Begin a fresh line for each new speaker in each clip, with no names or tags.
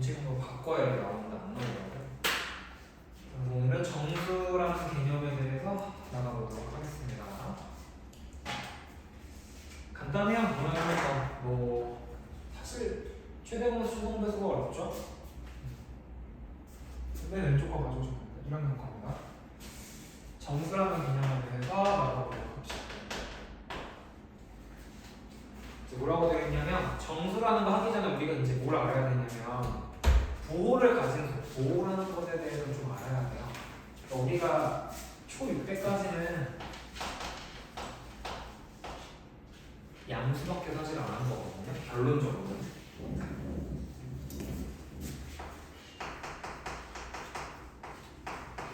전체적으로 바꿔야 나오는데 안 나오더라고요. 그래서 오늘은 정수라는 개념에 대해서 나가보도록 하겠습니다. 간단해요. 문항에서 뭐 사실 최대공수 최소공배수가 어렵죠? 맨 왼쪽 거 가져오시면 됩니다. 1학년 겁니다. 정수라는 개념에 대해서 나가보도록 합시다. 이제 뭐라고 되어 있냐면 정수라는 거 하기 전에 우리가 이제 뭘 알아야 되냐면 부호를 가진 수, 부호라는 것에 대해서 좀 알아야 돼요. 그러니까 우리가 초 600까지는 양수밖에 사실 안 하는 거거든요. 결론적으로는.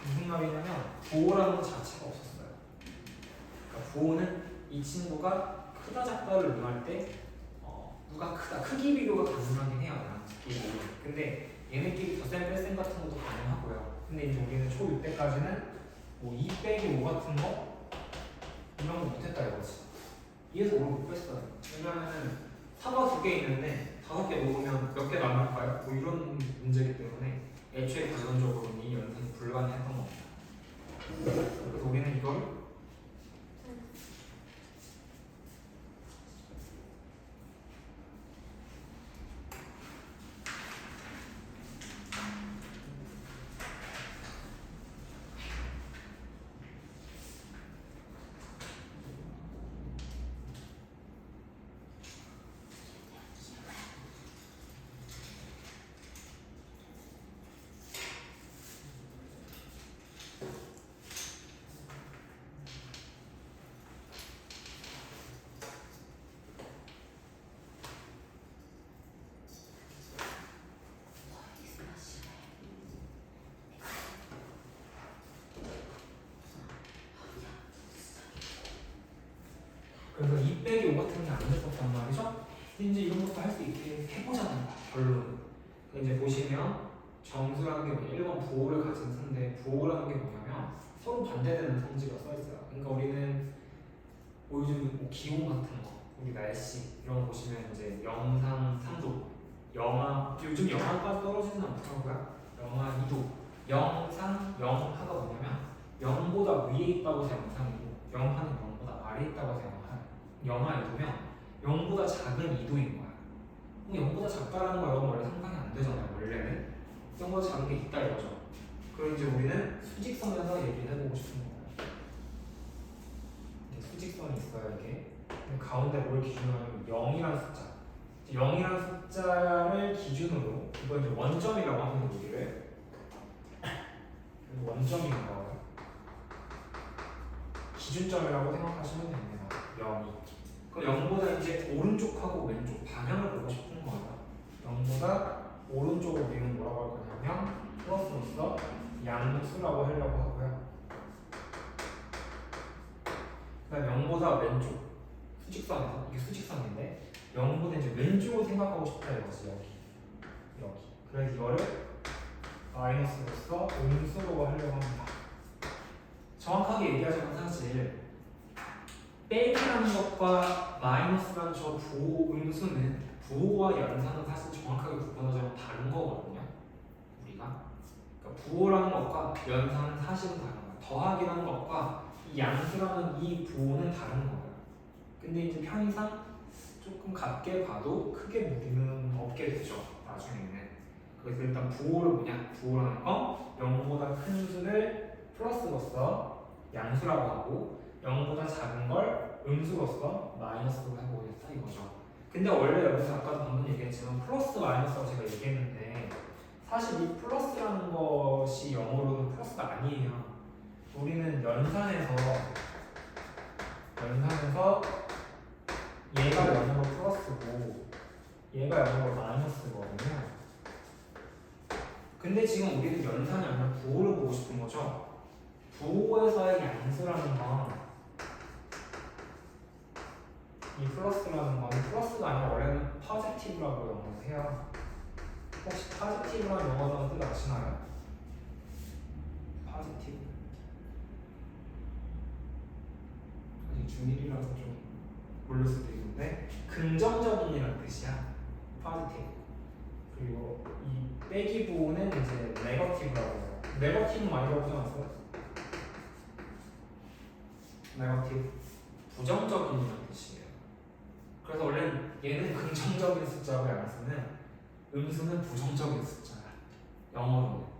무슨 말이냐면 부호라는 것 자체가 없었어요. 그러니까 부호는 이 친구가 크다 작다를 의미할 때 누가 크다, 크기 비교가 가능하긴 해요. 양수끼리. 근데 얘네끼리 덧셈 뺄셈 같은 것도 가능하고요. 근데 이제 우리는 초 600까지는 뭐 2 빼기 5 같은 거 이런 거 못했다 이거지. 2에서 5를 못 뺐어요. 왜냐면은 사과 2개 있는데 5개 놓으면 몇 개 남을까요? 뭐 이런 문제이기 때문에 애초에 결론적으로는 이 연산이 불가능했던 겁니다. 그래서 우리는 이걸 그래서 2 빼기 5 같은 게 안 됐었단 말이죠. 이제 이런 것도 할 수 있게 해보자는 거야. 결론은. 이제 보시면 정수라는 게 뭐냐, 1번 부호를 가진 수인데 부호라는 게 뭐냐면 서로 반대되는 성질가 써있어요. 그러니까 우리는 뭐 요즘 뭐 기온 같은 거, 우리 날씨 이런 거 보시면 이제 영상 3도, 영하, 요즘 영하까지 떨어지진 않더라고요. 영하 2도, 영상, 영하가 뭐냐면 0보다 위에 있다고 해서 영상이고 영하는 0보다 아래에 있다고 해서 영하 2도면 0보다 작은 2도인 거야. 0보다 작다라는 거 여러분 원래 상상이 안 되잖아요. 원래는 0보다 작은 게 있다 이거죠. 그럼 이제 우리는 수직선에서 얘기를 해보고 싶은 거예요. 이렇게 수직선이 있어요. 이게 가운데 뭘 기준으로 하면 0이라는 숫자, 0이라는 숫자를 기준으로 이건 이제 원점이라고 하는 우리를 원점인 거예요. 기준점이라고 생각하시면 됩니다. 0이. 그럼 0보다 이제 오른쪽하고 왼쪽 방향을 보고 싶은 거예요. 0보다 오른쪽을 우리는 뭐라고 할 거냐면 플러스로서 양수라고 하려고 하고요. 그 다음 0보다 왼쪽 수직선에서, 이게 수직선인데 0보다 이제 왼쪽을 생각하고 싶다 이거지. 여기 그래서 이거를 마이너스로서 음수로 하려고 합니다. 정확하게 얘기하자면 사실 빼기라는 것과 마이너스라는 저 부호 음수는 부호와 연산은 사실 정확하게 구분하자면 다른 거거든요. 우리가 그러니까 부호라는 것과 연산은 사실은 다른 거예요. 더하기라는 것과 이 양수라는 이 부호는 다른 거예요. 근데 이제 편의상 조금 같게 봐도 크게 무리는 없게 되죠. 나중에는. 그래서 일단 부호를 뭐냐? 부호라는 건 0보다 큰 수를 플러스로서 양수라고 하고 0보다 작은 걸 음수로서 마이너스로 해보겠다 이거죠. 근데 원래 여기서 아까도 방금 얘기했지만 플러스 마이너스라고 제가 얘기했는데 사실 이 플러스라는 것이 영어로는 플러스가 아니에요. 우리는 연산에서 얘가 0으로 플러스고 얘가 0으로 마이너스거든요. 근데 지금 우리는 연산이 아니라 부호를 보고 싶은 거죠. 부호에서의 양수라는 건 이 플러스라는 건 플러스가 아니라 원래는 포지티브라고 영어로 해요. 혹시 포지티브라는 영어 단어 뜻 아시나요? 포지티브. 아직 중1이라서 좀 모를 수도 있는데 긍정적인이라는 뜻이야. 포지티브. 그리고 이 빼기 부호는 이제 네거티브라고 해요. 네거티브 많이 들어보지 않았어요? 네거티브 부정적인이라는 뜻이에요. 그래서 원래는 얘는 긍정적인 숫자고 양수는 음수는 부정적인 숫자야. 영어로는.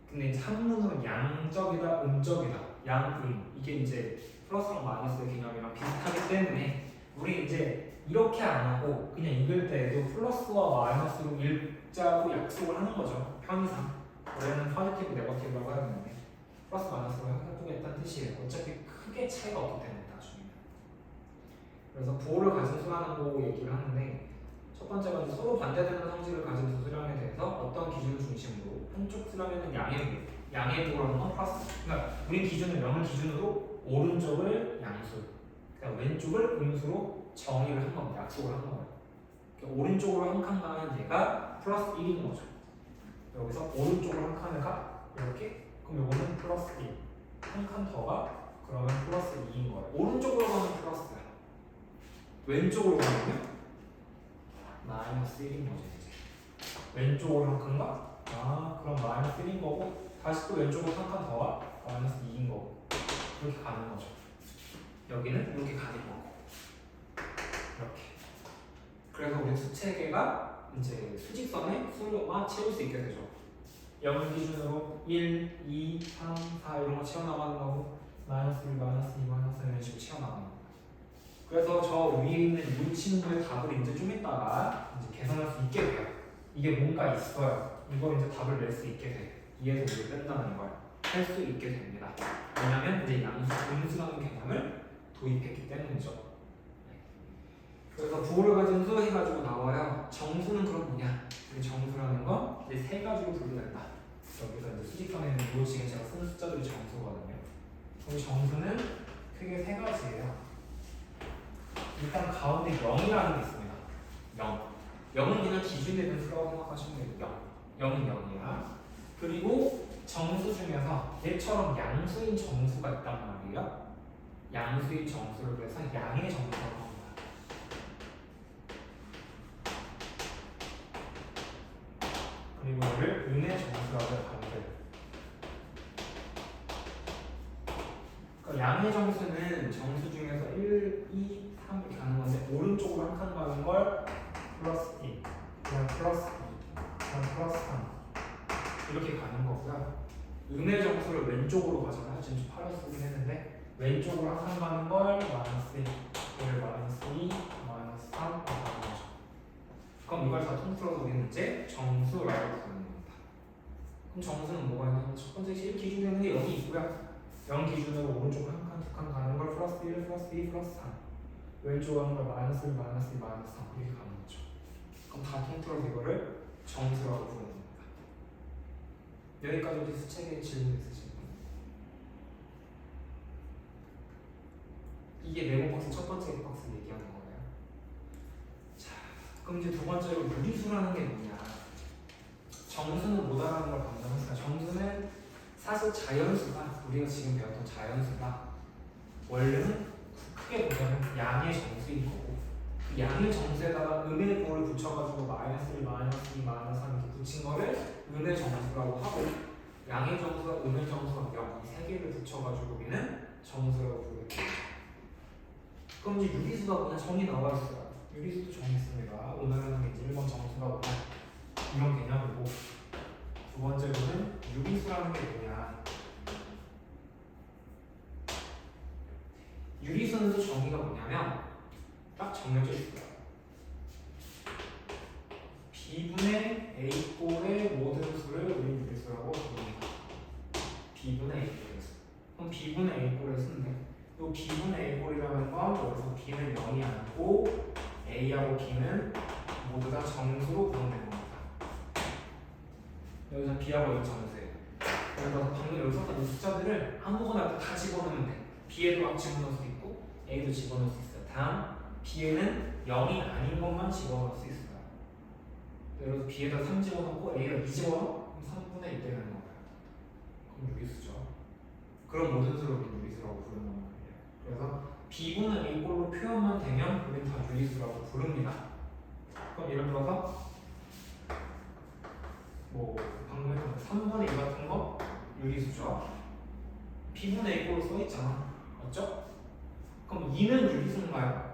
근데 이제 한문으로는 양적이다, 음적이다, 양음 이게 이제 플러스랑 마이너스의 개념이랑 비슷하기 때문에 우리 이제 이렇게 안 하고 그냥 읽을 때에도 플러스와 마이너스로 읽자고 약속을 하는 거죠. 편의상. 원래는 포지티브, 네거티브라고 하는데 플러스 마이너스로 해보겠다는 뜻이에요. 어차피 크게 차이가 없기 때문에 나중에. 그래서 부호를 가진 수라는 거 얘기를 하는데 첫 번째가 이제 서로 반대되는 성질을 가진 두 수량에 대해서 어떤 기준을 중심으로 한쪽 수량에는 양의 부호라는 건 플러스. 그러니까 우리 기준은 0을 기준으로 오른쪽을 양수, 그러니까 왼쪽을 음수로 정의를 한 겁니다. 약속을 한 거예요. 그러니까 오른쪽으로 한 칸 가면 얘가 플러스 1인 거죠. 여기서 오른쪽으로 한 칸을 가 이렇게 그럼 요거는 플러스 1. 한 칸 더 가 그러면 플러스 2인 거예요. 오른쪽으로 가면 플러스야. 왼쪽으로 가면 마이너스 1인 거죠. 이제 왼쪽으로 한 칸 가? 아 그럼 마이너스 1인 거고 다시 또 왼쪽으로 한 칸 더 가? 마이너스 2인 거고 이렇게 가는 거죠. 여기는 이렇게 가는 거고 이렇게. 그래서 우리 수체계가 이제 수직선에 수로만 채울 수 있게 되죠. 0을 기준으로 1, 2, 3, 4 이런 거 채워나가는 거고 마이너스 1, 마이너스 2, 마이너스 1 이런 식으로 채워나가는 거고. 그래서 저 위에 있는 이 친구의 답을 이제 좀 이따가 이제 계산할 수 있게 돼요. 이게 뭔가 있어요. 이걸 이제 답을 낼 수 있게 돼. 이에서 우리 뺀다는 걸 할 수 있게 됩니다. 왜냐면 이제 양수, 음수라는 개념을 도입했기 때문이죠. 그래서 부호를 가진 수 해가지고 나와요. 정수는 그럼 뭐냐? 이 정수라는 건 이제 세 가지로 분류된다. 여기서 이제 수직선에 있는 요 지금 제가 쓴 숫자들이 정수거든요. 그럼 정수는 크게 세 가지예요. 일단 가운데 0이라는 게 있습니다. 0. 0은 그냥 기준에 대한 수라고 생각하시면 돼요. 0. 0은 0이야. 그리고 정수 중에서 얘처럼 양수인 정수가 있단 말이에요. 양수인 정수를 그래서 양의 정수라고 합니다. 그리고 이를 음의 정수라고 해요. 그러니까 양의 정수는 정수 중에서 1, 2, 3 이렇게 가는 건데 오른쪽으로 한 칸 가는 걸 플러스 2, 그냥 플러스 2, 그냥 플러스 3 이렇게 가는 거고요. 음의 정수를 왼쪽으로 가져가요. 지금 좀 팔아 쓰긴 했는데 왼쪽으로 한 칸 가는 걸 마이너스 1, 그걸 마이너스 2, 마이너스 3 이렇게 가는 거죠. 그럼 이걸 다 통틀어서 우리는 이제 정수라고 부르는 겁니다. 그럼 정수는 뭐가 있냐면 첫 번째 기준에는 0이 있고요. 0 기준으로 오른쪽으로 한 칸, 두 칸 가는 걸 플러스 1, 플러스 2, 플러스 3 왼쪽으로 하는 걸 마이너스 1, 마이너스 2, 마이너스 3 이렇게 가는 거죠. 그럼 다 통틀어서 이거를 정수라고 부르는 겁니다. 여기까지 우리 수책에 질문 있으신 분? 이게 네모 박스 첫 번째 박스 얘기하는 거예요. 자, 그럼 이제 두 번째로 유리수라는 게 뭐냐? 정수는 뭐다라는 걸 감정했어요. 정수는 사실 자연수가 우리가 지금 배웠던 자연수가 원래는 크게 보자면 양의 정수인 거고 그 양의 정수에다가 음의 부호를 붙여가지고 마이너스 1, 마이너스 2, 마이너스 3 이렇게 붙인 거를 음의 정수라고 하고 양의 정수와 음의 정수와 0 이 세 개를 붙여가지고 우리는 정수라고 부르게. 그럼 이제 유리수가 뭐냐? 정이 나와 있어요. 유리수도 정이 있습니다. 오늘은 이제 1번 정수가 뭐냐? 이런 개념이고 두 번째로는 유리수라는 게 뭐냐? 유리수는 또 정의가 뭐냐면 딱 정해져 있어요. B분의 A꼴의 모든 수를 우리 유리수라고 부릅니다. B분의 A꼴의 수. 그럼 B분의 A꼴의 수인데 이 B분의 A꼴이라는 건 여기서 B는 0이 아니고 A하고 B는 모두 다 정수로 구성된 겁니다. 여기서 B하고 A 정수예요. 그래서 방금 여기서 썼던 이 숫자들을 아무거나 다 집어넣으면 돼. B에도 집어넣을 수 있고 A도 집어넣을 수 있어요. 단 B에는 0이 아닌 것만 집어넣을 수 있어요. 예를 들어서 B에다 3 집어넣고 A에다 2 집어넣어? 그럼 3분의 1 되는 거예요. 그럼 유리수죠. 그런 모든 수를 우리 유리수라고 부르는 거예요. 그래서 B분의 A꼴로 표현만 되면 우리는 다 유리수라고 부릅니다. 그럼 예를 들어서 뭐 3분의 2 같은 거 유리수죠. B분의 A꼴로 써있잖아. 맞죠? 그럼 2는 유리수인가요?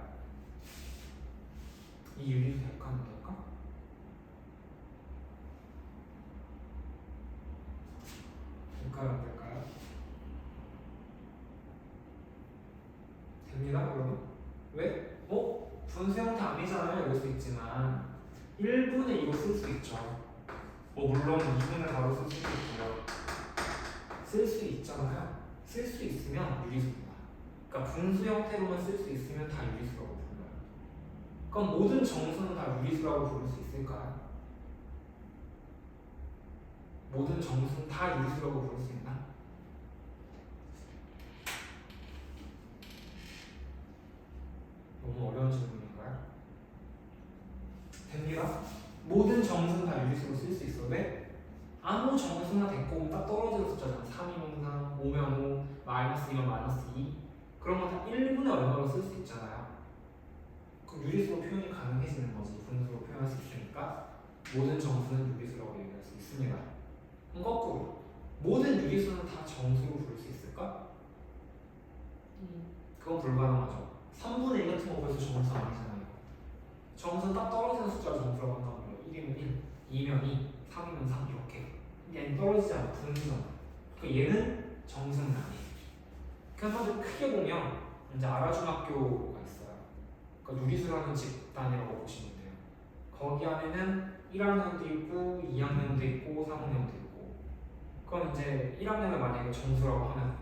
이 유리수 될까 안 될까? 될까요 안 될까요? 됩니다 여러분. 왜? 분수 형태 아니잖아요. 이럴 수 있지만 1분의 2로 쓸 수 있죠. 물론 2분의 4로 쓸 수도 있고요. 쓸 수 있잖아요. 쓸 수 있으면 유리수입니다. 그러니까 분수 형태로만 쓸 수 있으면 다 유리수라고 불러요. 그럼 모든 정수는 다 유리수라고 부를 수 있을까요? 모든 정수는 다 유리수라고 부를 수 있나? 너무 어려운 질문인가요? 됩니다. 모든 정수는 다 유리수로 쓸 수 있어도 아무 정수나 됐고 딱 떨어지는 숫자잖아. 3이면 3, 5면 5, 마이너스 2면 마이너스 2. 그런 건 다 1분의 얼마로 쓸 수 있잖아요. 그럼 유리수로 표현이 가능해지는 거지. 분수로 표현할 수 있으니까 모든 정수는 유리수라고 얘기할 수 있습니다. 그럼 거꾸로 모든 유리수는 다 정수로 부를 수 있을까? 그건 불가능하죠. 3분의 1 같은 거 벌써 정수 아니잖아요. 정수는 딱 떨어지는 숫자를 정수라고 한다는 거예요. 1이면 1, 2면 2, 3이면 3 이렇게. 얘는 떨어지지 않아. 분수잖아. 그러니까 얘는 정수는 아니에요. 그래서 크게 보면 이제 아라중학교가 있어요. 그러니까 유리수라는 집단이라고 보시면 돼요. 거기 안에는 1학년도 있고 2학년도 있고 3학년도 있고. 그럼 이제 1학년을 만약에 정수라고 하면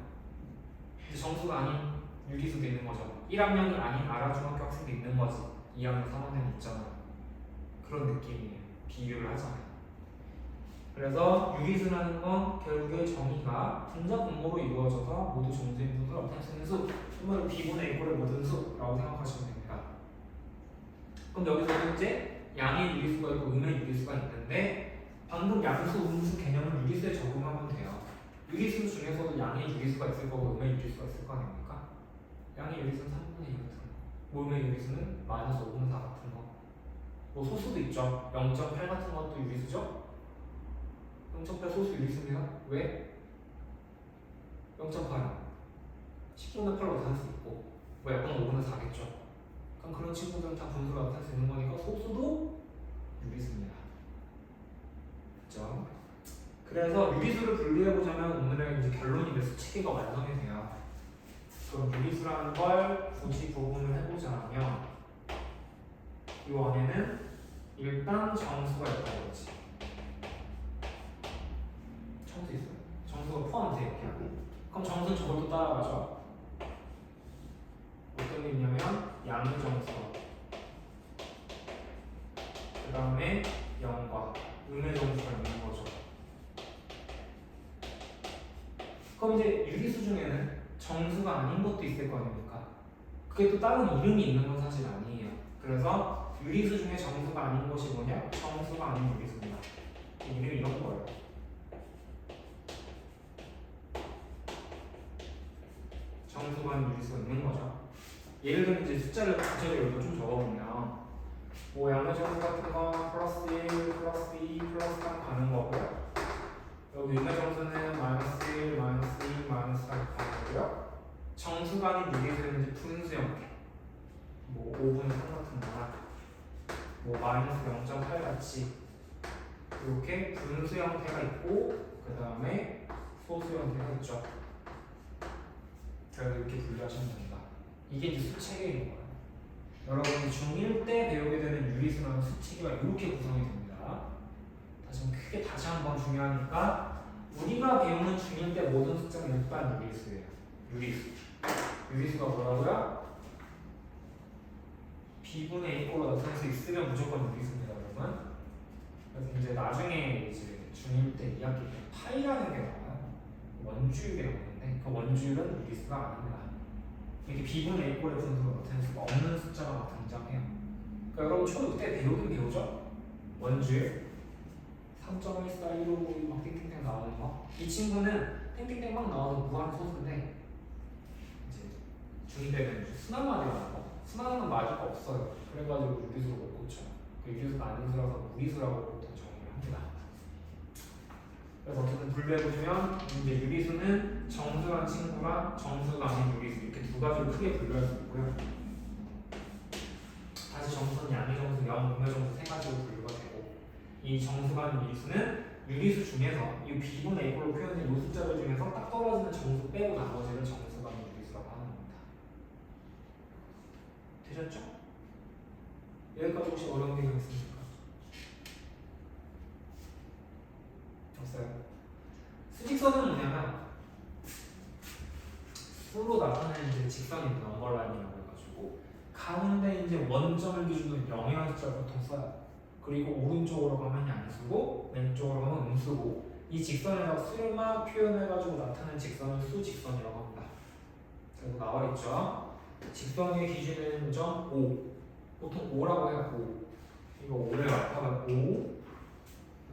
이제 정수가 아닌 유리수도 있는 거죠. 1학년이 아닌 아라중학교 학생도 있는 거지. 2학년, 3학년 있잖아요. 그런 느낌이에요. 비교를 하잖아요. 그래서 유리수라는 건 결국에 정의가 분자 분모로 이루어져서 모두 정수인 분수를 나타낼 수 있는 수, 정말 B분의 A꼴의 모든 수라고 생각하시면 됩니다. 그럼 여기서 이제 양의 유리수가 있고 음의 유리수가 있는데 방금 양수, 음수 개념을 유리수에 적용하면 돼요. 유리수 중에서도 양의 유리수가 있을 거고 음의 유리수가 있을 거 아닙니까? 양의 유리수는 3분의 2 같은 거, 음의 유리수는 마이너스 5분의 4 같은 거, 소수도 있죠. 0.8 같은 것도 유리수죠. 0.8 소수 유리수입니다. 왜? 0.8 10분의 8로 나타낼 수 있고 약간 5분의 4겠죠. 그럼 그런 친구들은 다 분수로 나타낼 수 있는 거니까 소수도 유리수입니다. 그렇죠? 그래서 유리수를 분류해보자면 오늘의 이제 결론이 매수 체계가 완성이 돼요. 그럼 유리수라는 걸 굳이 구분을 해보자면 이 안에는 일단 정수가 있다고 그러지. 정수 있어요. 정수가 포함돼요. 그럼 정수는 저걸 또 따라가죠. 어떤 게 있냐면 양의 정수, 그 다음에 0과 음의 정수가 있는 거죠. 그럼 이제 유리수 중에는 정수가 아닌 것도 있을 거 아닙니까? 그게 또 다른 이름이 있는 건 사실 아니에요. 그래서 유리수 중에 정수가 아닌 것이 뭐냐? 정수가 아닌 유리수입니다. 이름이 이런 거예요. 정수가 아닌 유리수가 있는 거죠. 예를 들면 이제 숫자를 구체적으로 좀 적어보면 양의 정수 같은 건 플러스 1, 플러스 2, 플러스 3 가는 거고요. 여기 음의 정수는 마이너스 1, 마이너스 2, 마이너스 3 가는 거고요. 정수가 아닌 유리수는 이제 분수 형태, 5분의 3 같은 거나 마이너스 0.8 같이 이렇게 분수 형태가 있고 그 다음에 소수 형태가 있죠. 그래서 이렇게 분류하시면 됩니다. 이게 이제 수체계인 거예요. 여러분이 중1 때 배우게 되는 유리수라는 수체계가 이렇게 구성이 됩니다. 다시 한번 중요하니까 우리가 배우는 중1 때 모든 숫자는 일반 유리수예요. 유리수가 뭐라고요? B분의 A꼴로 나타낼 수 있으면 무조건 유리수입니다, 여러분. 그래서 이제 나중에 이제 중1 때 2학기 때 파이라는 게 나와요. 원주율이 나오는데 그 원주율은 유리수가 아닙니다. 이렇게 B분의 A꼴의 분수로 나타낼 수가 없는 숫자가 막 등장해요. 그러니까 여러분 초6 때 배우긴 배우죠? 원주율 3.14, 155 막 땡땡땡 나오는 거. 이 친구는 땡땡땡 막 나와서 무한 소수인데 이제 중2 때는 순환마디 나온 거. 순환은 마디가 없어요. 그래가지고 유리수로 못 고쳐요. 그 유리수가 아닌 수라서 무리수라고 보통 정의를 합니다. 그래서 어쨌든 분류해보시면 이제 유리수는 정수란 친구랑 정수가 아닌 유리수 이렇게 두 가지로 크게 분류할 수 있고요. 다시 정수는 양의 정수, 음의 정수 세 가지로 분류가 되고 이 정수가 아닌 유리수는 유리수 중에서 이 B분의 A꼴로 표현된 이 숫자들 중에서 딱 떨어지는 정수 빼고 나머지를 정수가 아닌 유리수라고 하는 겁니다. 되셨죠? 여기까지 혹시 어려운 게 있습니까? 없어요? 수직선은 뭐냐면 수로 나타내는 이제 직선이 넘버라인이라고 해가지고 가운데 이제 원점을 기준으로 0이라는 숫자를 보통 써요. 그리고 오른쪽으로 가면 양수고 왼쪽으로 가면 음수고 이 직선에다가 수만 표현해가지고 나타내는 직선을 수직선이라고 합니다. 그리고 나와있죠. 직선의 기준은 점 5. 보통 5라고 해요. 5. 이거 5를 나타내면 5.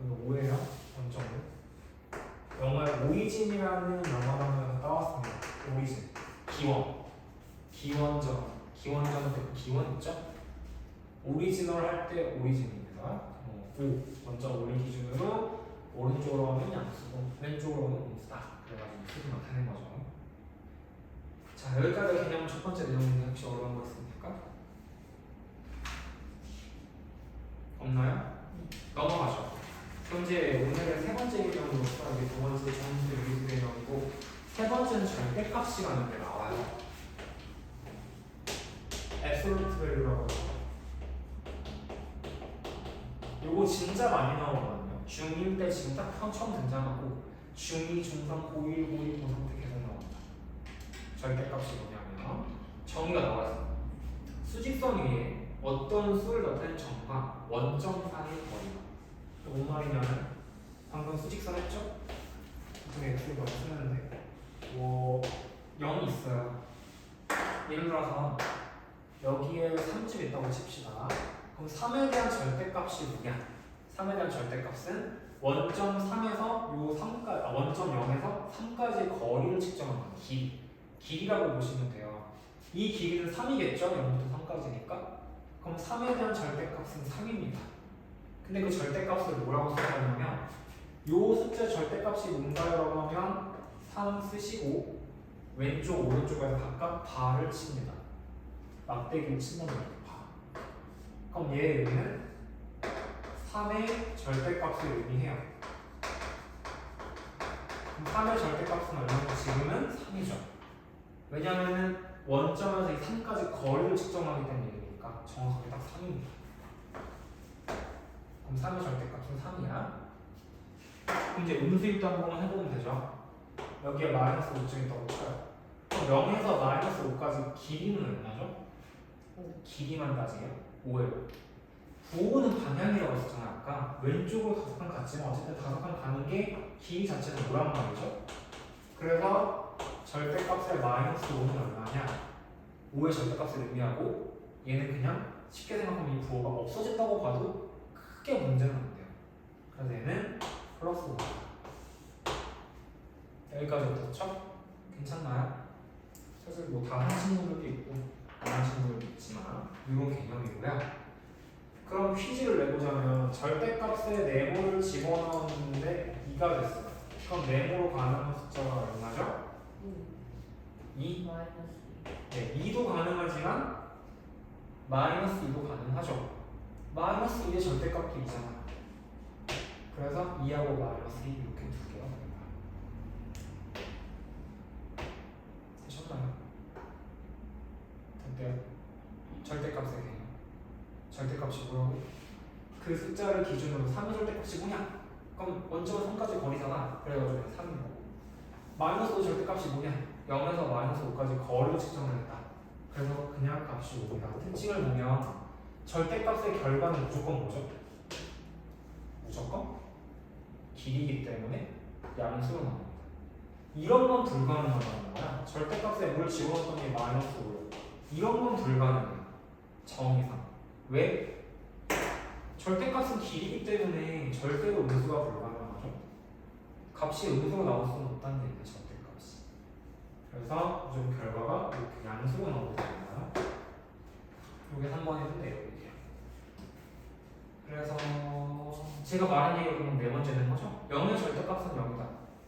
이거 5예요. 원점은. 영어에 오리진이라는 영어 단어에서 따왔습니다. 오리진. 기원. 기원점. 기원점 때 기원 있죠? 오리지널 할 때 오리진입니다. 5. 원점 올린 기준으로 오른쪽으로 하면 양수고 왼쪽으로 하면 음수다. 그래가지고 수를 나타낸 거죠. 자, 여기까지 개념 첫 번째 내용인데 혹시 어려운 거 있습니까? 없나요? 넘어가죠. 그럼 이제 오늘의 세 번째 개념으로서 이게 두 번째 정수 유리수 개념이고 세 번째는 절대값이라는 게 나와요. absolute value라고 해요. 요거 진짜 많이 나오거든요. 중1 때 지금 딱 처음 등장하고 중2, 중3, 고1, 고2, 고3 때 계속 나옵니다. 절대값이 뭐냐면 정의가 나와있습니다. 수직선 위에 어떤 수를 나타낸 점과 원점 사이의 거리가 뭔 말이냐면 방금 수직선 했죠? 보통 x를 쓰는데 0이 있어요. 예를 들어서 여기에 3집 있다고 칩시다. 그럼 3에 대한 절대값이 뭐냐? 3에 대한 절대값은 원점 3에서 원점 0에서 3까지의 거리를 측정하는 길이. 길이라고 보시면 돼요. 이 길이는 3이겠죠? 0부터 3까지니까. 그럼 3에 대한 절대값은 3입니다. 근데 그 절대값을 뭐라고 쓰냐면 요 숫자 절대값이 뭔가요? 하면 3 쓰시고 왼쪽 오른쪽에서 각각 바를 칩니다. 막대기를 치는 거예요. 그럼 얘의 의미는 3의 절대값을 의미해요. 그럼 3의 절대값은 얼마나 지금은 3이죠. 왜냐하면 원점에서 이 3까지 거리를 측정하기 때문에 얘기니까 정확하게 딱 3입니다. 그럼 3의 절대값은 3이야. 그럼 이제 음수입도 한번 해보면 되죠. 여기에 마이너스 5점 있다고 쳐요. 그럼 0에서 마이너스 5까지 길이는 얼마죠? 길이만 따지게요. 5예요. 9는 방향이라고 했었잖아요. 아까 왼쪽으로 5칸 갔지만 어쨌든 5칸 가는 게 길이 자체는 뭐란 말이죠? 그래서 절대값의 마이너스 5는 얼마냐? 5의 절대값을 의미하고 얘는 그냥 쉽게 생각하면 이 부호가 없어진다고 봐도 크게 문제는 안 돼요. 그래서 얘는 플러스 5입니다. 여기까지 어떻죠? 괜찮나요? 사실 뭐 다 하신 분들도 있고 안 하신 분들도 있지만 이런 개념이고요. 그럼 퀴즈를 내보자면 절대값에 네모를 집어넣었는데 2가 됐어요. 그럼 네모로 가능한 숫자가 얼마죠? 2? 네, 2도 가능하지만 마이너스 2도 가능하죠. 마이너스 2의 절대값도 2잖아요. 그래서 2하고 마이너스 2 이렇게 두 개가 됩니다. 되셨나요? 어때요? 절대값의 개념. 절대값이 뭐라고? 그 숫자를 기준으로 3의 절대값이 뭐냐? 그럼 원점은 3까지 거리잖아. 그래가지고 3이고 마이너스 5 절대값이 뭐냐? 0에서 마이너스 5까지 거리를 측정을 했다. 그래서 그냥 값이 5이다. 특징을 보면 절대값의 결과는 무조건 뭐죠? 무조건 길이기 때문에 양수로 나옵니다. 이런 건 불가능하다는 거야. 절대값에 뭘 집어넣었더니 마이너스 5요. 이런 건 불가능해요. 정의상. 왜? 절대값은 길이기 때문에 절대로 음수가 불가능하죠. 값이 음수로 나올 수는 없다는 얘기예요. 절대값이. 그래서 좀 결과가 이렇게 양수로 나오게 됩니다. 이게 3번에 있는데 여기에요. 그래서 제가 말한 얘기가 그럼 네 번째 되는 거죠? 0의 절대값은 0이다.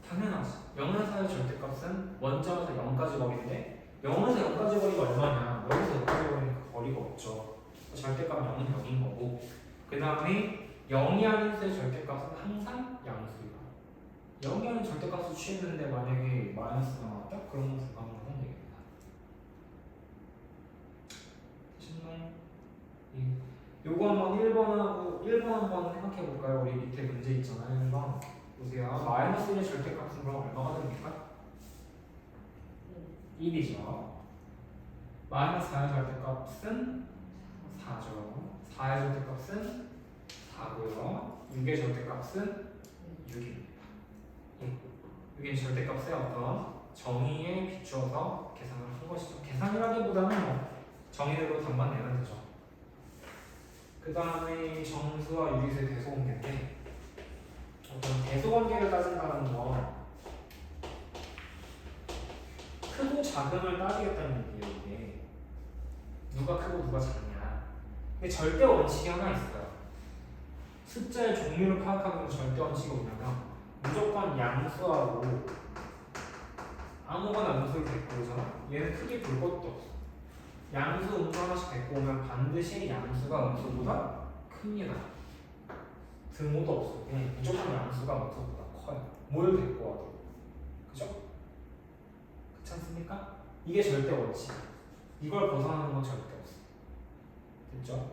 당연하지. 0에서의 절대값은 원점에서 0까지 거리인데 0에서 0까지 거리가 얼마냐? 여기서 여기까지 거리는 그 거리가 없죠. 절대값은 0은 0인 거고 그 다음에 0이 아닌 수의 절대값은 항상 양수이다. 0이 아닌 절대값을 취했는데 만약에 마이너스가 나왔다? 그러면 불가능하다는 얘기입니다. 되셨나요? 요거 한번 1번 한번 생각해 볼까요? 우리 밑에 문제 있잖아요. 1번 보세요. 마이너스 1의 절대값은 그럼 얼마가 됩니까? 1이죠. 마이너스 4의 절대값은 4죠. 4의 절대값은 4고요. 6의 절대값은 6입니다. 6의 절대값의 어떤 정의에 비추어서 계산을 한 것이죠. 계산이라기보다는 정의대로 답만 내면 되죠. 그 다음에 정수와 유리수의 대소관계인데 어떤 대소관계를 따진다는 건 크고 작음을 따지겠다는 얘기예요. 이게 누가 크고 누가 작냐. 근데 절대 원칙이 하나 있어요. 숫자의 종류를 파악하기 위한 절대 원칙이 뭐냐면 무조건 양수하고 아무거나 음수를 데리고 오잖아. 얘는 크게 볼 것도 없어. 양수 음수 하나씩 데리고 오면 반드시 양수가 음수보다 큽니다. 등호도 없어. 그냥 무조건 양수가 음수보다 커요. 뭘 데리고 와도. 그죠? 그렇지 않습니까? 이게 절대 원칙. 이걸 벗어나는 건 절대 없어. 됐죠?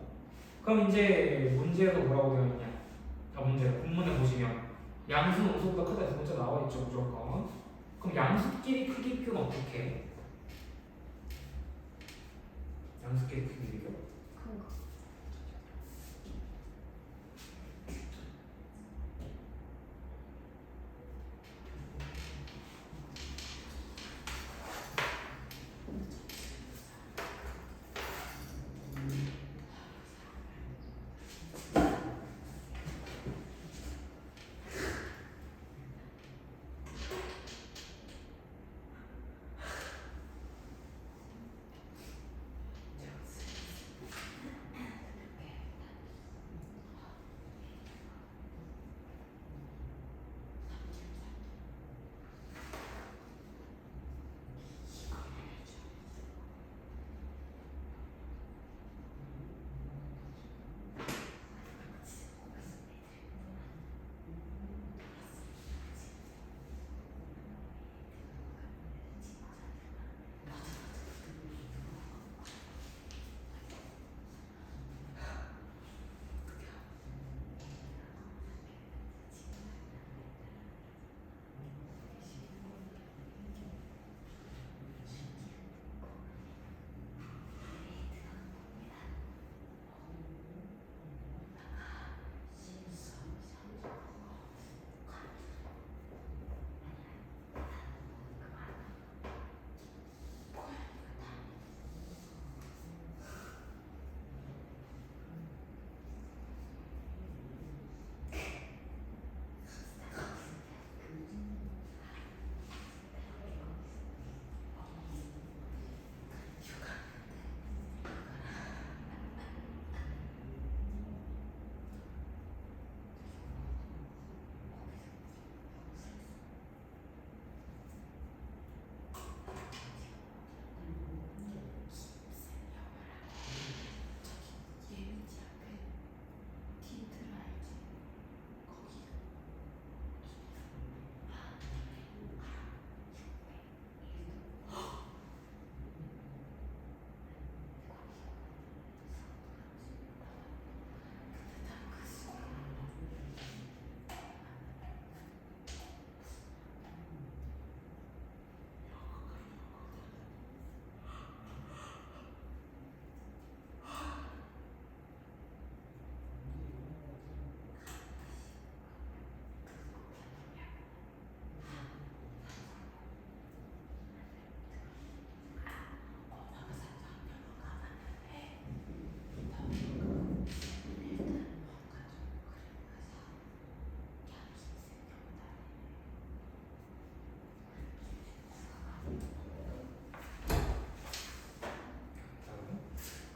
그럼 이제 문제에서 뭐라고 되어 있냐? 문제 본문에 보시면 양수는 음수보다 크다. 두 번째 나와 있죠, 무조건. 그럼 양수끼리 크기 비교는 어떻게 해? 양수끼리 크기 비교?
큰 거.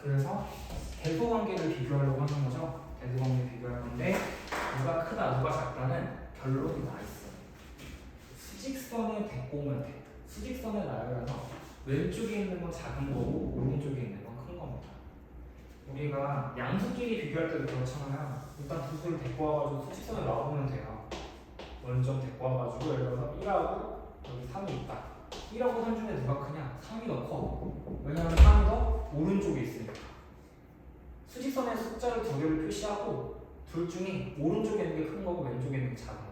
그래서 대소관계를 비교하려고 하는 거죠. 대소관계 비교할 건데 누가 크다 누가 작다는 결론이 나 있어. 수직선에 데리고 오면 돼. 수직선의 나열에서 왼쪽에 있는 건 작은 거고 오른쪽에 있는 건 큰 겁니다. 우리가 양수끼리 비교할 때도 그렇잖아요. 일단 두 수를 데리고 와가지고 수직선을 놔보면 돼요. 원점 데리고 와가지고 예를 들어서 1하고 여기 3이 있다. 1하고 3 중에 누가 크냐? 3이 더 커. 왜냐면 3이 더 오른쪽에 있으니까. 수직선의 숫자를 두 개를 표시하고 둘 중에 오른쪽에 있는 게 큰 거고 왼쪽에 있는 게 작은 거.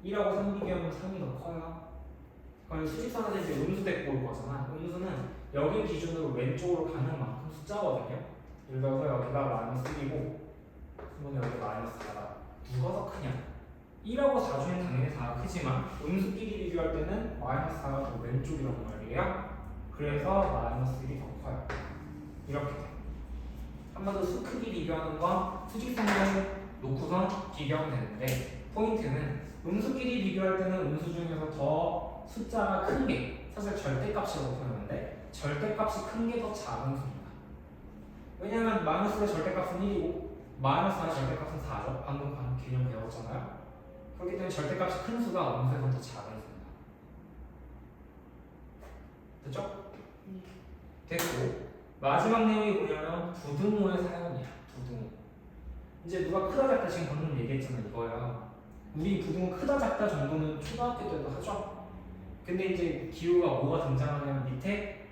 1하고 3 비교하면 3이 더 커요. 그럼 수직선에서 이제 음수 데리고 올 거잖아. 음수는 여기 기준으로 왼쪽으로 가는 만큼 숫자거든요. 예를 들어서 여기가 마이너스 1이고 그러면 여기 마이너스 4다. 누가 더 크냐? 1하고 4 중에 당연히 4가 크지만 음수끼리 비교할 때는 마이너스 4가 더 왼쪽이란 말이에요. 그래서 마이너스 1이 더 커요. 이렇게 돼. 한번 더 수 크기 비교하는 건 수직선을 놓고선 비교하면 되는데 포인트는 음수끼리 비교할 때는 음수 중에서 더 숫자가 큰 게 사실 절대값이라고 표현하는데 절대값이 큰 게 더 작은 수입니다. 왜냐하면 마이너스의 절대값은 1이고 마이너스의 절대값은 4죠. 방금 개념 배웠잖아요. 그렇기 때문에 절대값이 큰 수가 음수에서 더 작은 수입니다. 됐죠? 됐고 마지막 내용이 뭐냐면 부등호의 사용이야. 부등호. 이제 누가 크다 작다 지금 방금 얘기했잖아 이거야. 우리 부등호 크다 작다 정도는 초등학교 때도 하죠. 근데 이제 기호가 뭐가 등장하냐면 밑에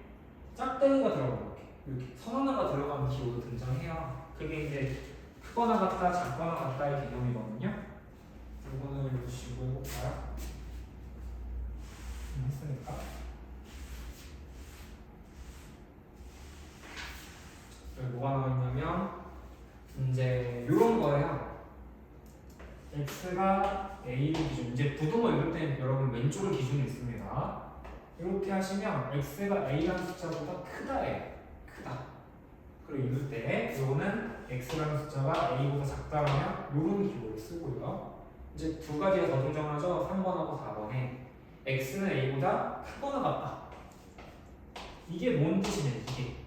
짝대기가 들어가고 이렇게 선 하나가 들어가는 기호도 등장해요. 그게 이제 크거나 같다 작거나 같다의 개념이거든요. 이거는 보시고 해볼까요? 했으니까 뭐가 나와 있냐면 이제 이런 거예요. x가 a 기준 이제 부등호 읽을 때 여러분 왼쪽을 기준으로 있습니다. 이렇게 하시면 x가 a라는 숫자보다 크다예요. 크다. 그리고 읽을 때 이거는 x라는 숫자가 a보다 작다라면 이런 기호를 쓰고요. 이제 두 가지가 더 등장하죠. 3번하고 4번에 x는 a보다 크거나 같다. 이게 뭔 뜻이냐 이게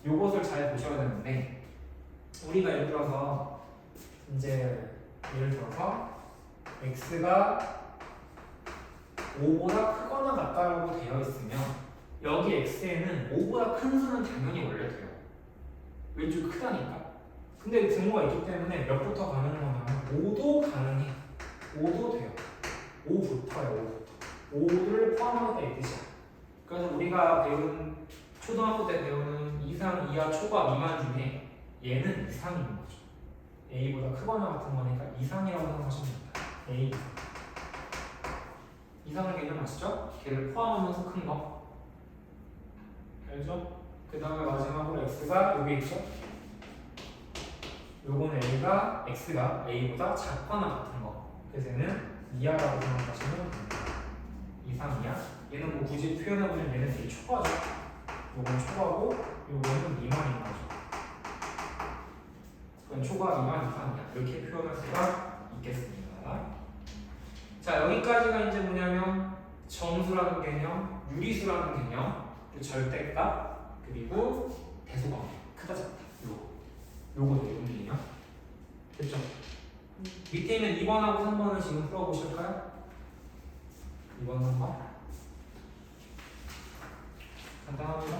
요것을 잘 보셔야 되는데 우리가 예를 들어서 x가 5보다 크거나 같다라고 되어 있으면 여기 x에는 5보다 큰 수는 당연히 원래 돼요. 왼쪽이 크다니까. 근데 등호가 있기 때문에 몇부터 가능하냐면 5도 가능해. 5도 돼요. 5부터요. 5를 포함하겠다 이 뜻이야. 그래서 우리가 배운 초등학교 때 배우는 이상, 이하, 초과, 미만 중에 얘는 이상인 거죠. a보다 크거나 같은 거니까 이상이라고 생각하시면 됩니다. a 이상의 개념 아시죠? 걔를 포함하면서 큰 거. 알죠? 그 다음에 마지막으로 x가 여기 있죠? 요거는 x가 a보다 작거나 같은 거. 그래서 얘는 이하라고 생각하시면 됩니다. 이상, 이하. 얘는 뭐 굳이 표현해보면 얘는 되게 초과죠. 요건 초과고 요거는 미만인 거죠. 그럼 초과, 미만, 이상이야. 이렇게 표현할 수가 있겠습니다. 자, 여기까지가 이제 뭐냐면 정수라는 개념, 유리수라는 개념, 그리고 절대값, 그리고 대소관계, 크다 작다. 요거 내용 개념. 됐죠? 밑에 있는 2번하고 3번을 지금 풀어보실까요? 2번, 3번. 간단합니다.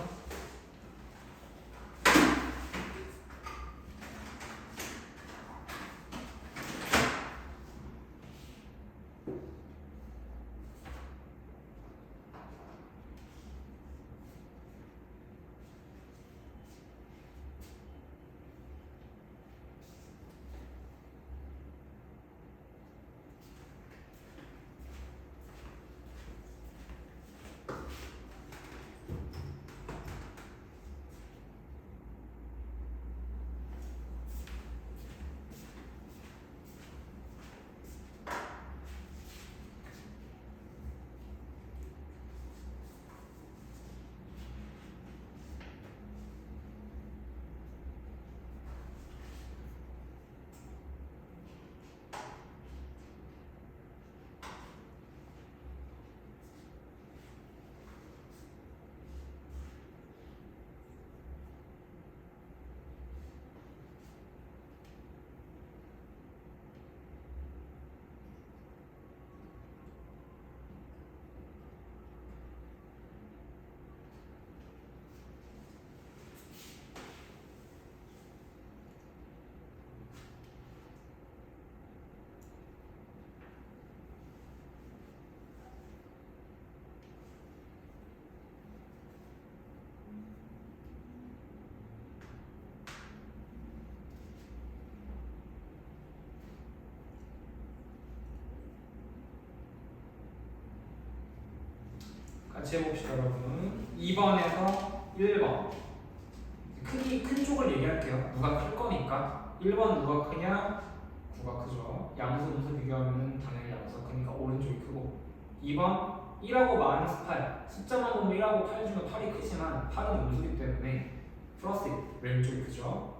같이 해봅시다 여러분. 2번에서 1번 크기 큰 쪽을 얘기할게요. 누가 클 거니까 1번 누가 크냐? 9가 크죠. 양수 음수 비교하면 당연히 양수가 크니까 오른쪽이 크고 2번 1하고 마이너스 8 숫자만 보면 1하고 8 중에 8이 크지만 8은 음수기 때문에 플러스 1 왼쪽이 크죠.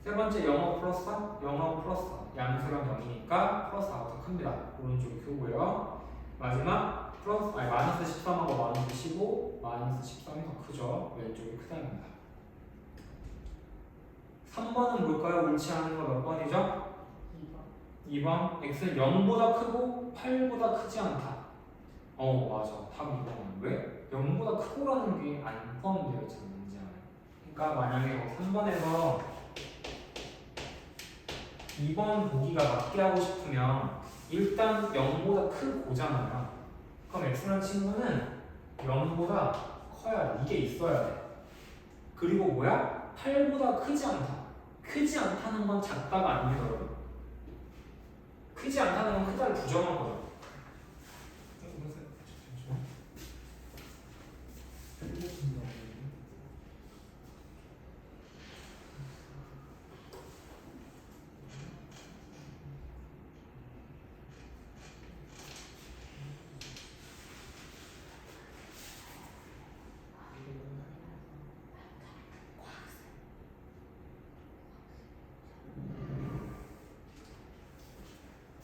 세 번째 0하고 플러스 4 0하고 플러스 4 양수랑 0이니까 플러스 4가 더 큽니다. 오른쪽이 크고요. 마지막 마이너스 13하고 마이너스 15 마이너스 13이 더 크죠. 왼쪽이 크다입니다. 3번은 뭘까요? 옳지 않은 거 몇 번이죠? 2번 x는 0보다 크고 8보다 크지 않다. 맞아. 답이 2번은 왜? 0보다 크고라는 게 안 포함되어 있잖아 문제 안에. 그러니까 만약에 3번에서 2번 보기가 맞게 하고 싶으면 일단 0보다 크고잖아요. 그럼 x라는 친구는 0보다 커야 돼. 이게 있어야 돼. 그리고 뭐야? 8보다 크지 않다. 크지 않다는 건 작다가 아닙니다 여러분. 크지 않다는 건 크다를 부정한 거죠.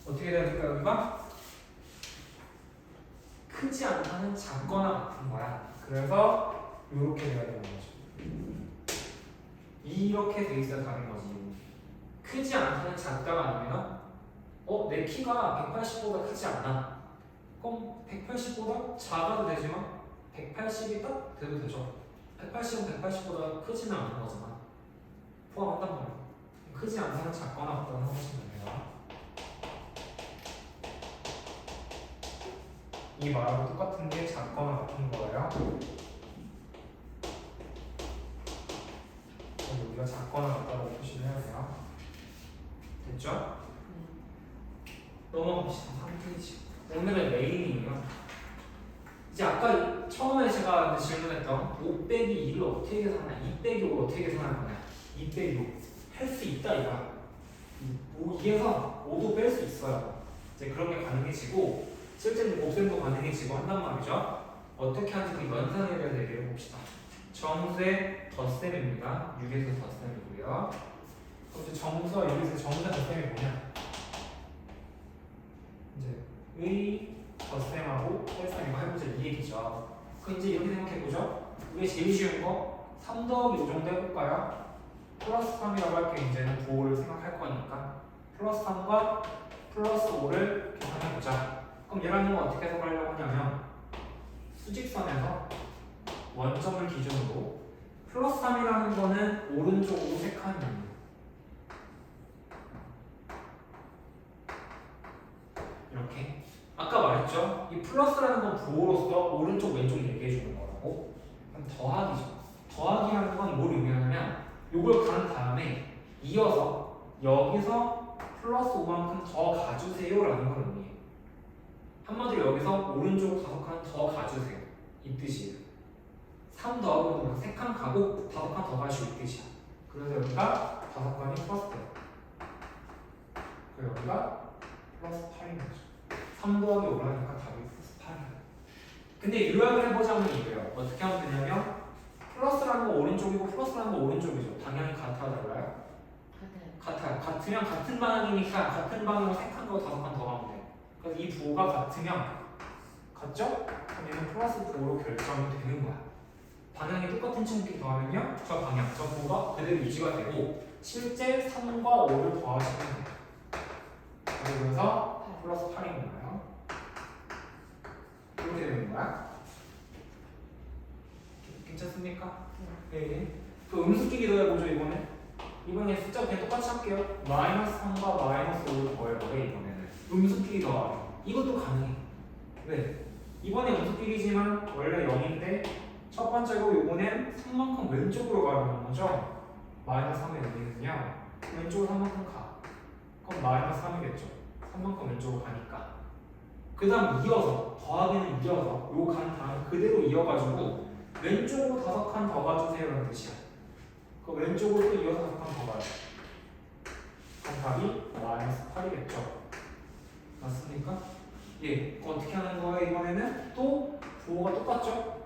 어떻게 돼야 될까 여기가? 크지 않다는 작거나 같은 거야. 그래서 이렇게 돼야 되는 거죠. 이렇게 돼 있어야 다른 거지. 크지 않다는 작다가 아니면 내 키가 180보다 크지 않아. 그럼 180보다 작아도 되지만 180이 딱 돼도 되죠. 180은 180보다 크지는 않은 거잖아. 포함한단 말이야. 크지 않다는 작거나 같다는 것이면 돼요. 이 말하고 똑같은 게 작거나 같은 거예요. 우리가 작거나 같다고 표시를 해야 돼요. 됐죠? 넘어갑시다. 3페이지. 오늘의 메인이에요. 이제 아까 처음에 제가 질문했던 5 빼기 2를 어떻게 계산하냐, 2 빼기 5를 어떻게 계산할 거냐, 2 빼기 5 할 수 있다 이거야. 2에서 5도 뺄 수 있어요. 이제 그런 게 가능해지고 실제로 곱셈도 가능해지고 한단 말이죠. 어떻게 하는지 그 연산에 대해서 얘기해 봅시다. 정수의 덧셈입니다. 6에서 덧셈이고요. 그럼 이제 정수와 6에서 정수의 덧셈이 뭐냐? 이제 의 덧셈하고 뺄셈 이거 해보자 이 얘기죠. 그럼 이제 이렇게 생각해보죠. 이게 제일 쉬운 거 3 더하기 5 정도 해볼까요? 플러스 3이라고 할게. 이제는 부호를 생각할 거니까 플러스 3과 플러스 5를 계산해보자. 그럼 얘라는 건 어떻게 해석하려고 하냐면 수직선에서 원점을 기준으로 플러스 3이라는 거는 오른쪽으로 3칸입니다. 이렇게 아까 말했죠? 이 플러스라는 건 부호로서 오른쪽 왼쪽 얘기해 주는 거라고. 그럼 더하기죠. 더하기라는 건 뭘 의미하냐면 요걸 간 다음에 이어서 여기서 플러스 5만큼 더 가주세요라는 걸 의미해요. 한마디로 여기서 오른쪽으로 5칸 더 가주세요 이 뜻이에요. 3 더하고 3칸 가고 5칸 더 가시고 이 뜻이야. 그래서 여기가 5칸이 플러스 돼요. 그리고 여기가 플러스 8인 거죠. 3 더하기 5라니까 답이 플러스 8이에요. 근데 요약을 해보자면 이래요. 어떻게 하면 되냐면 플러스라는 거 오른쪽이고 플러스라는 거 오른쪽이죠. 방향이 같아요 달라요? 같아요. 같으면 같은 방향이니까 같은 방향으로 3칸 더 5칸 더 가면 돼요. 그래서 이 부호가 같으면 같죠? 그럼 얘는 플러스 부호로 결정이 되는 거야. 방향이 똑같은 친구끼리 더하면요 저 방향, 저 부호가 그대로 유지가 되고 실제 3과 5를 더하시면 돼요. 그래서 플러스 8인 거예요. 이렇게 되는 거야. 괜찮습니까? 네. 그 음수끼리 더해보죠 이번에. 이번에 숫자 그냥 똑같이 할게요. 마이너스 3과 마이너스 5를 더해보래 이번에는. 음수끼리 더하기. 이것도 가능해. 왜? 이번에 음수끼리지만 원래 0인데 첫 번째로 이번엔 3만큼 왼쪽으로 가는 거죠. 마이너스 3의 의미는요. 왼쪽으로 3만큼 가. 그럼 마이너스 3이겠죠. 3만큼 왼쪽으로 가니까. 그 다음 이어서 더하기는 이어서 요 간 다음 그대로 이어가지고 왼쪽으로 5칸 더 가주세요 라는 뜻이야. 그 왼쪽으로 또 이어서 5칸 더 가요. 그럼 답이 -8이겠죠. 맞습니까? 예, 어떻게 하는 거예요? 이번에는 또 부호가 똑같죠?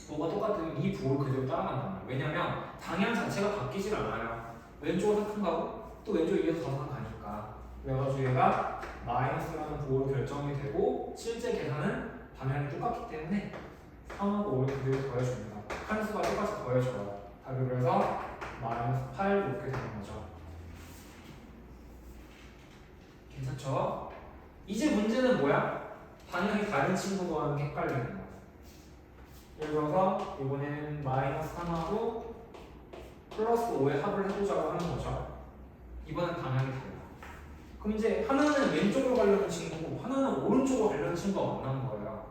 부호가 똑같으면 이 부호를 그대로 따라간단 말이에요. 왜냐면 방향 자체가 바뀌질 않아요. 왼쪽으로 4칸 가고 또 왼쪽에 이어서 5칸 가니까. 그래가지고 얘가 마이너스라는 부호로 결정이 되고 실제 계산은 방향이 똑같기 때문에 3하고 5를 그대로 더해줍니다. 칸수가 똑같이 더해져요. 답이 그래서 -8 이렇게 되는 거죠. 괜찮죠? 이제 문제는 뭐야? 방향이 다른 친구도 하는 게 헷갈리는 거야. 예를 들어서 이번엔 -3하고 +5의 합을 해보자고 하는 거죠. 이번엔 방향이 달라. 그럼 이제 하나는 왼쪽으로 가려는 친구고 하나는 오른쪽으로 가려는 친구가 만난 거예요.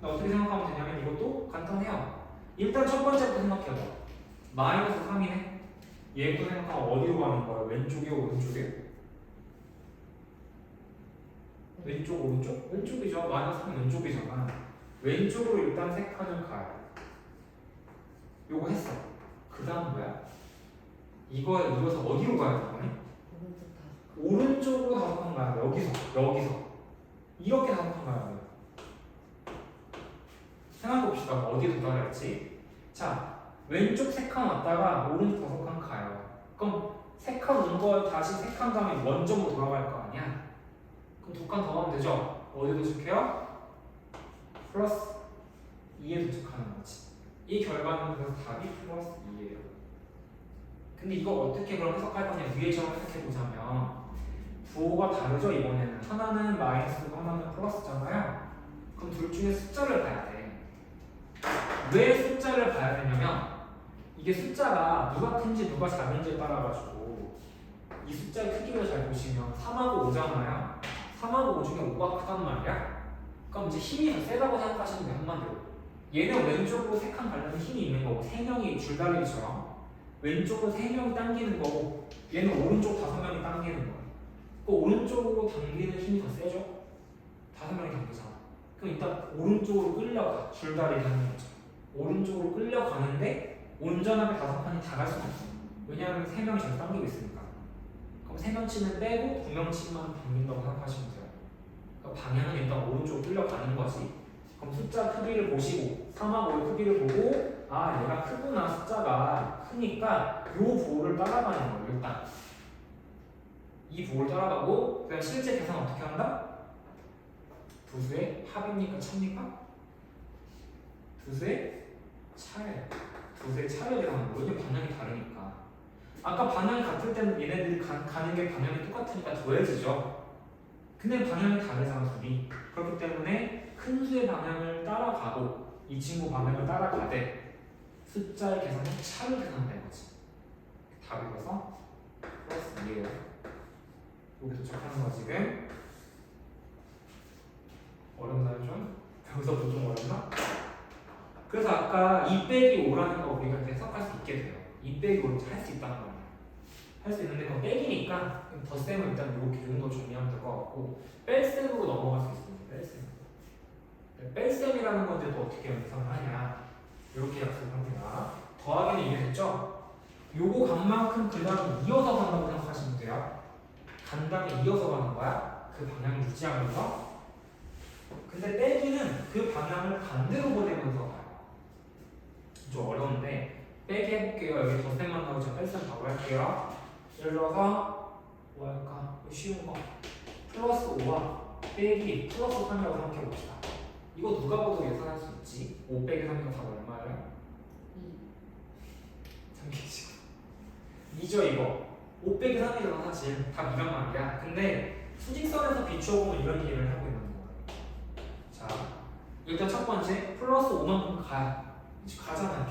어떻게 생각하면 되냐면 이것도 간단해요. 일단 첫 번째부터 생각해봐. -3이네. 얘부터 생각하면 어디로 가는 거야? 왼쪽이요? 오른쪽이요? 왼쪽, 오른쪽? 왼쪽이죠. -3 왼쪽이잖아. 왼쪽으로 일단 3칸을 가요. 요거 했어. 그 다음 뭐야? 이거에 이어서 어디로 가야 되거니? 오른쪽으로 5칸 가요. 여기서. 이렇게 5칸 가야 돼요. 생각해봅시다. 어디에 도달할지. 자, 왼쪽 3칸 왔다가 오른쪽 5칸 가요. 그럼 3칸 온 거 다시 3칸 다음에 원점으로 돌아갈 거 아니야? 그럼 2칸 더 하면 되죠? 어디에 도착해요? 플러스 2에 도착하는 거지. 이 결과는 그래서 답이 플러스 2예요. 근데 이거 어떻게 그럼 해석할 거냐? 위에처럼 해석해보자면 부호가 다르죠? 이번에는 하나는 마이너스고 하나는 플러스잖아요. 그럼 둘 중에 숫자를 봐야 돼. 왜 숫자를 봐야 되냐면 이게 숫자가 누가 큰지 누가 작은지에 따라가지고 이 숫자의 크기를 잘 보시면 3하고 5잖아요. 3하고 5 중에 5가 크단 말이야. 그럼 이제 힘이 더 세다고 생각하시면 돼. 한마디로 얘는 왼쪽으로 3칸 가려면 힘이 있는 거고 3명이 줄다리기처럼 왼쪽으로 3명이 당기는 거고 얘는 오른쪽 5명이 당기는 거예요. 그 오른쪽으로 당기는 힘이 더 세죠? 5명이 당기잖아. 그럼 일단 오른쪽으로 끌려가. 줄다리기 하는 거죠. 오른쪽으로 끌려가는데 온전하게 5칸이 다 갈 수는 없어. 왜냐하면 3명이 잘 당기고 있으니까. 그럼 3명 치는 빼고 2명 치만 당긴다고 생각하시면 돼요. 그러니까 방향은 일단 오른쪽으로 끌려가는 거지. 그럼 숫자 크기를 보시고 3하고 5의 크기를 보고 아 얘가 크구나. 숫자가 크니까 요 부호를 따라가는 거예요. 일단 이 부호를 따라가고 그다음 실제 계산 어떻게 한다? 두수의 합입니까? 차입니까? 두수의 차예요. 두수의 차를 계산하는 거예요. 왜냐면 방향이 다르니까. 아까 방향이 같을 때는 얘네들이 가는 게 방향이 똑같으니까 더해지죠. 근데 방향이 다르잖아 둘이. 그렇기 때문에 큰 수의 방향을 따라가고 이 친구 방향을 따라가되 숫자의 계산은 차를 계산한다는 거지. 답이 그래서 플러스 2예요. 여기 도착하는 거 지금 어렵나요 좀? 여기서부터 좀 어렵나? 그래서 아까 2 빼기 5라는 거 우리가 해석할 수 있게 돼요. 2 빼기 5를 할 수 있다는 거예요. 할 수 있는데 그건 빼기니까 덧셈은 일단 이렇게 정도 정리하면 될 것 같고 뺄셈으로 넘어갈 수 있습니다. 뺄셈. 뺄셈이라는 건데 또 어떻게 연상을 하냐 이렇게 약속합니다. 더하기는 이게 됐죠? 요거 간 만큼 그 다음 이어서 간다고 생각하시면 돼요. 간 다음에 이어서 가는 거야. 그 방향을 유지하면서. 근데 빼기는 그 방향을 반대로 보내면서 가요. 좀 어려운데 빼기 해볼게요. 여기 덧셈만 나오죠. 뺄셈 바로 할게요. 예를 들어서 뭐 할까? 쉬운 거 플러스 5와 빼기 플러스 3이라고 생각해봅시다. 이거 누가 봐도 예상할 수 있지. 5 빼기 3이면 답 얼마예요? 3이지 2죠 이거. 5 빼기 3이잖아 사실. 답 2란 말이야. 근데 수직선에서 비추어보면 이런 얘기를 하고 있는 거예요. 자 일단 첫 번째 플러스 5만큼 가요. 이제 가잖아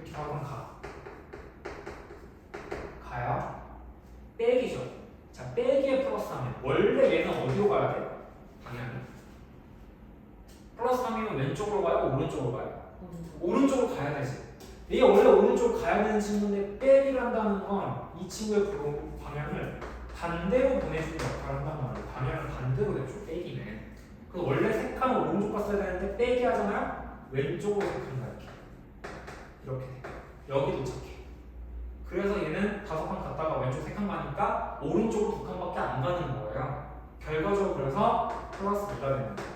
이렇게 바로 가요. 빼기죠. 자 빼기에 플러스 하면 원래 얘는 어디로 가야 돼? 방향이 플러스 3이면 왼쪽으로 가요? 오른쪽으로 가요? 오른쪽으로 가야 되지. 얘 원래 오른쪽으로 가야 되는 친구인데 빼기를 한다는 건 이 친구의 방향을 반대로 보내주는 역할을 한단 말이에요. 방향을 반대로 내줘 빼기는. 왼쪽으로 도착한다 이렇게 여기 도착해. 그래서 얘는 5칸 갔다가 왼쪽 3칸 가니까 오른쪽으로 2칸밖에 안 가는 거예요. 결과적으로 그래서 플러스 2가 되는 거예요.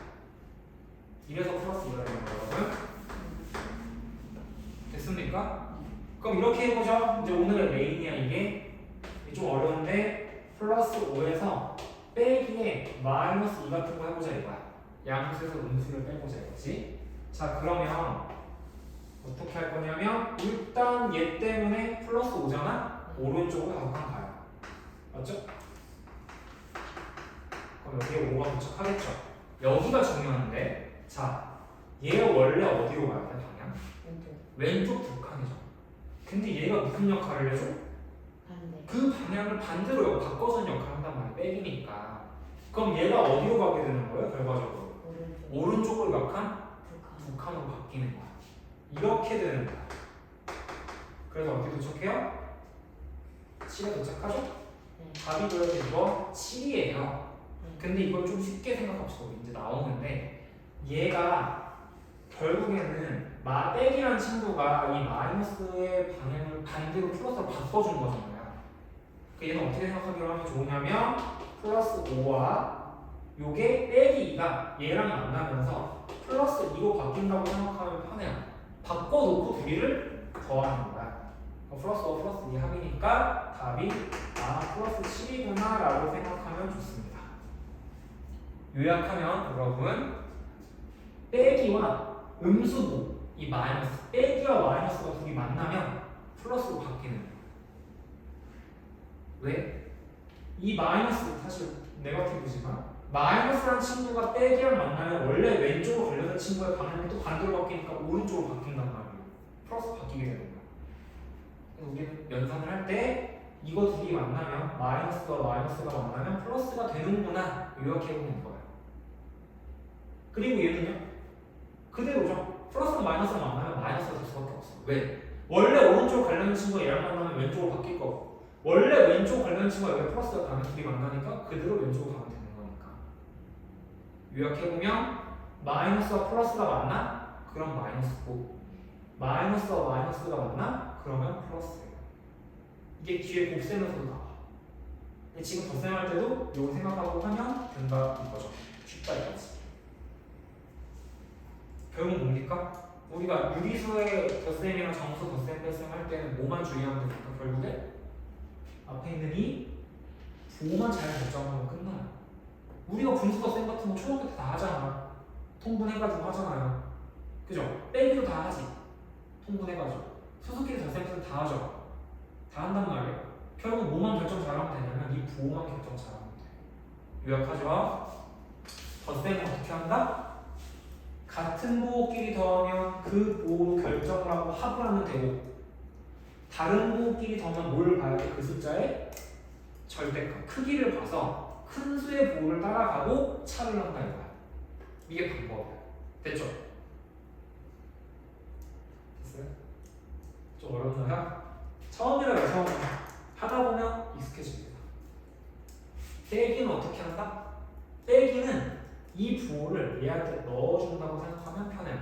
이래서 플러스 2가 되는 거예요, 여러분. 됐습니까? 그럼 이렇게 해보죠. 이제 오늘의 메인이야 이게. 좀 어려운데 플러스 5에서 빼기에 마이너스 2 같은 거 해보자 이거야. 양수에서 음수를 빼보자 이거지. 자 그러면 어떻게 할 거냐면 일단 얘 때문에 플러스 5잖아? 오른쪽으로 5칸 가요. 맞죠? 그럼 여기에 5가 도착하겠죠? 여기가 중요한데 자 얘가 원래 어디로 가야 돼 방향? 왼쪽 2칸이죠. 근데 얘가 무슨 역할을 해줘?
반대.
그 방향을 반대로 바꿔주는 역할을 한단 말이야. 빼기니까. 그럼 얘가 어디로 가게 되는 거예요? 결과적으로 오른쪽으로 몇 칸? 2칸으로 바뀌는 거야. 이렇게 되는 거야. 그래서 어디 도착해요? 7에 도착하죠?
네.
답이 그래서 이거 7이에요.
네.
근데 이걸 좀 쉽게 생각합시다. 이제 나오는데 얘가 결국에는 빼기라는 친구가 이 마이너스의 방향을 반대로 플러스로 바꿔준 거잖아요. 그러니까 얘는 어떻게 생각하기로 하면 좋으냐면 플러스 5와 요게 빼기 2가 얘랑 만나면서 플러스 2로 바뀐다고 생각하면 편해요. 바꿔놓고 둘이를 더하는 거야. 플러스 5 플러스 2 합이니까 답이 플러스 7이구나 라고 생각하면 좋습니다. 요약하면 여러분 빼기와 음수부 이 마이너스 빼기와 마이너스가 둘이 만나면 플러스로 바뀌는 거예요. 왜? 이 마이너스 사실 네거티브지만 마이너스라는 친구가 빼기랑 만나면 원래 왼쪽으로 가려던 친구의 방향이 또 반대로 바뀌니까 오른쪽으로 바뀐단 말이에요. 플러스 바뀌게 되는 거예요. 그래서 우리는 연산을 할 때 이거 둘이 만나면 마이너스와 마이너스가 만나면 플러스가 되는구나 이렇게 해보는 거예요. 그리고 얘는요? 그대로죠. 플러스랑 마이너스랑 만나면 마이너스가 될 수밖에 없어. 왜? 원래 오른쪽으로 가려는 친구가 얘랑 만나면 왼쪽으로 바뀔 거고 원래 왼쪽 관련 친구가 여기 플러스가 가면 둘이 만나니까 그대로 왼쪽으로 가면 되는 거니까. 요약해보면 마이너스와 플러스가 만나? 그럼 마이너스고 마이너스와 마이너스가 만나? 그러면 플러스예요. 이게 뒤에 곱셈에서도 나와. 근데 지금 덧셈할 때도 이거 생각하고 하면 된다 이거죠. 쉽다 이거지. 결국 뭡니까? 우리가 유리수의 덧셈이랑 정수 덧셈 뺄셈 할 때는 뭐만 주의하면 됩니까? 결국에 앞에 있는 이 부호만 잘 결정하면 끝나요. 우리가 분수 덧셈 같은 거 초등학교 때 다 하잖아. 통분해가지고 하잖아요. 그죠? 빼기도 다 하지. 통분해가지고. 수수끼리 덧셈 다 하죠. 다 한단 말이에요. 결국 뭐만 결정 잘하면 되냐면 이 부호만 결정 잘하면 돼. 요약하죠. 덧셈은 어떻게 한다? 같은 부호끼리 더하면 그 부호로 결정을 하고 합을 하면 되고 다른 부호끼리 더하면 뭘 봐야 돼? 그 숫자의 절대값, 크기를 봐서 큰 수의 부호를 따라가고 차를 한다 이거야. 이게 방법이야. 됐죠? 됐어요? 좀 어렵나요? 처음이라요 처음. 하다 보면 익숙해집니다. 빼기는 어떻게 한다? 빼기는 이 부호를 얘한테 넣어준다고 생각하면 편해요.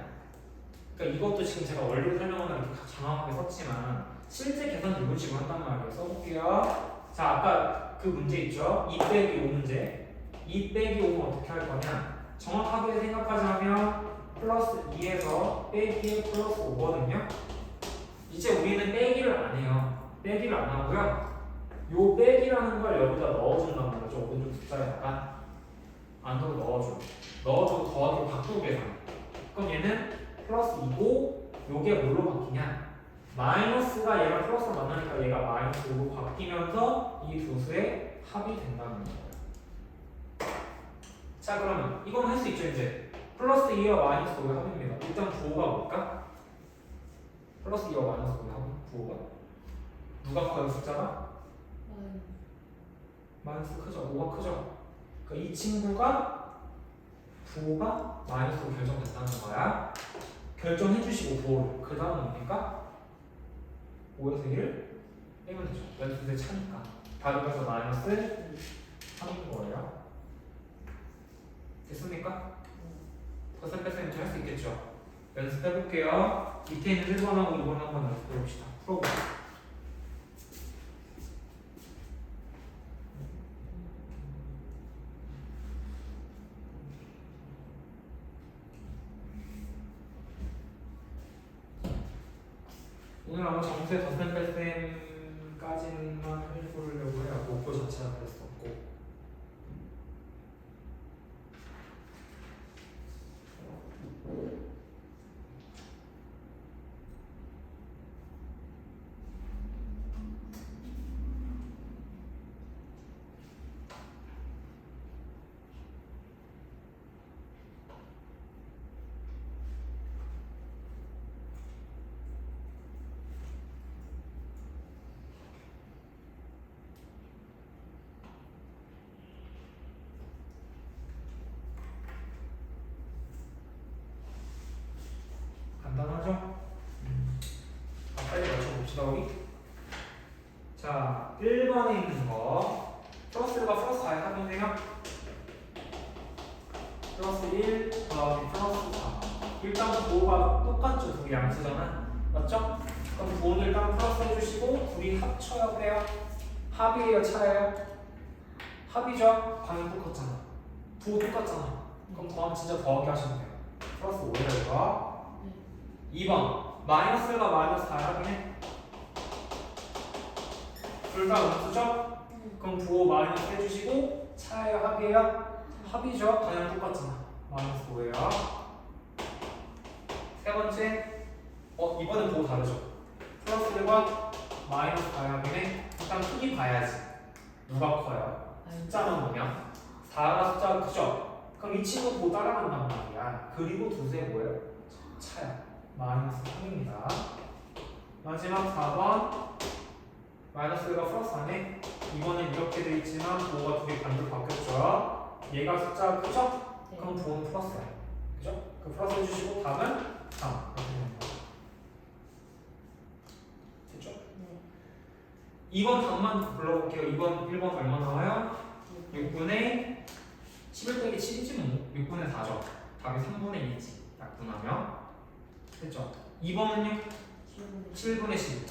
그러니까 이것도 지금 제가 원리를 설명하면 이렇게 장황하게 썼지만 실제 계산 누구치고 한단 말이에요. 써볼게요. 자 아까 그 문제 있죠? 2 빼기 5 문제. 2 빼기 5는 어떻게 할 거냐? 정확하게 생각하자면 플러스 2에서 빼기에 플러스 5거든요. 이제 우리는 빼기를 안 해요. 빼기를 안 하고요. 요 빼기라는 걸 여기다 넣어준다는 거죠. 오른쪽 숫자에다가 안으로 넣어줘. 넣어줘도 더하기 바꾸고 계산. 그럼 얘는 플러스 2고 요게 뭘로 바뀌냐? 마이너스가 얘랑 플러스 만나니까 얘가 마이너스 5로 바뀌면서 이 두 수의 합이 된다는 거예요. 자 그러면 이건 할 수 있죠. 이제 플러스 2와 마이너스 5의 합입니다. 일단 부호가 뭘까? 플러스 2와 마이너스 5의 합 부호가 누가 커요 숫자가? 마이너스 크죠. 5가 크죠. 그러니까 이 친구가 부호가 마이너스로 결정된다는 거야. 결정해 주시고 부호를. 그 다음은 뭡니까? 5에서 1을 빼면 되죠. 12의 차니까. 답이 그래서 마이너스 3인 거예요. 됐습니까? 덧셈 뺄셈 할 수 있겠죠? 연습해볼게요. 밑에 있는 1번하고 2번 한번 연습해봅시다. 풀어보자. 오늘 아마 정세 덧셈 뺄셈까지만 해보려고 해요. 목표 자체가 뺄 수 없고. 간단하죠? 빨리 맞춰봅시다 우리. 자, 1번에 있는 거 플러스가 플러스 4에 합이네요. 플러스 1 더하기 플러스 4. 일단 부호가 똑같죠? 둘이 양수잖아. 맞죠? 그럼 부호는 일단 플러스 해주시고 둘이 합쳐야 해요. 합이에요? 차예요? 합이죠? 방향 똑같잖아. 부호 똑같잖아. 그럼 더하면 진짜 더하기 하시면 돼요. 플러스 5에다 이거 2번 마이너스가 마이너스 4 합이네. 둘 다 음수죠? 그럼 부호 마이너스 해주시고 차예요? 합이에요? 합이죠? 방향 똑같잖아. 마이너스 5예요. 세 번째 이번엔 부호 다르죠? 플러스 1번 마이너스 4 합이네. 일단 크기 봐야지. 누가 커요? 숫자만 보면 4가 숫자가 크죠? 그럼 이 친구 부호 따라간단 말이야. 그리고 두세 뭐예요? 차야. 마이너스 3입니다. 마지막 4번 마이너스 1가 플러스 4네. 이번엔 이렇게 돼 있지만 부호가 두 개 반대로 바뀌었죠. 얘가 숫자가 크죠? 그럼 부호는 플러스야. 그죠? 그 플러스 해주시고 답은 3 이렇게 되는 거야. 됐죠?
네.
2번 답만 불러볼게요. 2번 1번 얼마 나와요? 6분의 11 빼기 7이지 뭐. 6분의 4죠. 답이 3분의 2지. 약분하면 됐죠? 2번은요? 7분의 10.